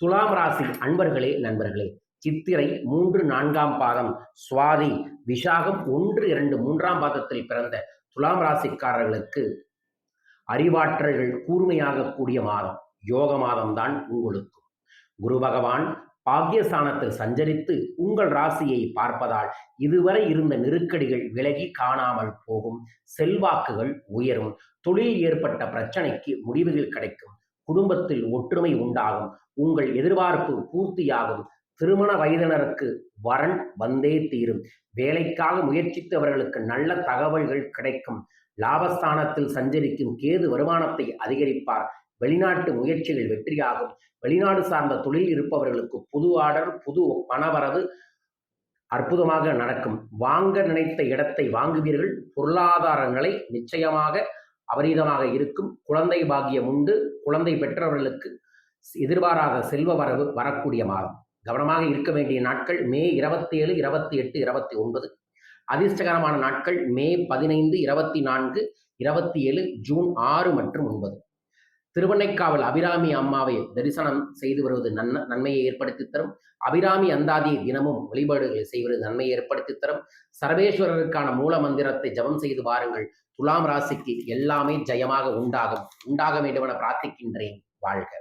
துலாம் ராசி அன்பர்களே, நண்பர்களே, சித்திரை 3, 4ஆம் பாதம், சுவாதி, விஷாகம் 1, 2, 3ஆம் பாதத்தில் பிறந்த துலாம் ராசிக்காரர்களுக்கு அறிவாற்றல்கள் கூர்மையாக கூடிய மாதம், யோக மாதம்தான் உங்களுக்கு. குரு பகவான் பாக்கியஸ்தானத்தில் சஞ்சரித்து உங்கள் ராசியை பார்ப்பதால் இதுவரை இருந்த நெருக்கடிகள் விலகி காணாமல் போகும், செல்வாக்குகள் உயரும், தொழில் ஏற்பட்ட பிரச்சனைக்கு முடிவுகள் கிடைக்கும், குடும்பத்தில் ஒற்றுமை உண்டாகும், உங்கள் எதிர்பார்ப்பு பூர்த்தியாகும், திருமண வயதினருக்கு வரன் வந்தே தீரும், வேலைக்காக முயற்சித்தவர்களுக்கு நல்ல தகவல்கள் கிடைக்கும், லாபஸ்தானத்தில் சஞ்சரிக்கும் கேது வருமானத்தை அதிகரிப்பார், வெளிநாட்டு முயற்சிகள் வெற்றியாகும், வெளிநாடு சார்ந்த தொழில் இருப்பவர்களுக்கு புது ஆர்டர், புது பணவரவு அற்புதமாக நடக்கும், வாங்க நினைத்த இடத்தை வாங்குவீர்கள், பொருளாதார நிலை நிச்சயமாக அபரீதமாக இருக்கும், குழந்தை பாக்கியம் உண்டு, குழந்தை பெற்றவர்களுக்கு எதிர்பாராத செல்வ வரவு வரக்கூடிய மாதம். கவனமாக இருக்க வேண்டிய நாட்கள் மே 27, 28, 29. அதிர்ஷ்டகரமான நாட்கள் மே 15, 24, 27, ஜூன் 6 மற்றும் 9. திருவண்ணைக்காவல் அபிராமி அம்மாவை தரிசனம் செய்து வருவது நன்மையை ஏற்படுத்தி தரும். அபிராமி அந்தாதியை தினமும் வழிபாடுகளை செய்வது நன்மையை ஏற்படுத்தி தரும். சர்வேஸ்வரருக்கான மூல மந்திரத்தை ஜபம் செய்து பாருங்கள். துலாம் ராசிக்கு எல்லாமே ஜெயமாக உண்டாக வேண்டும் என பிரார்த்திக்கின்றேன். வாழ்க.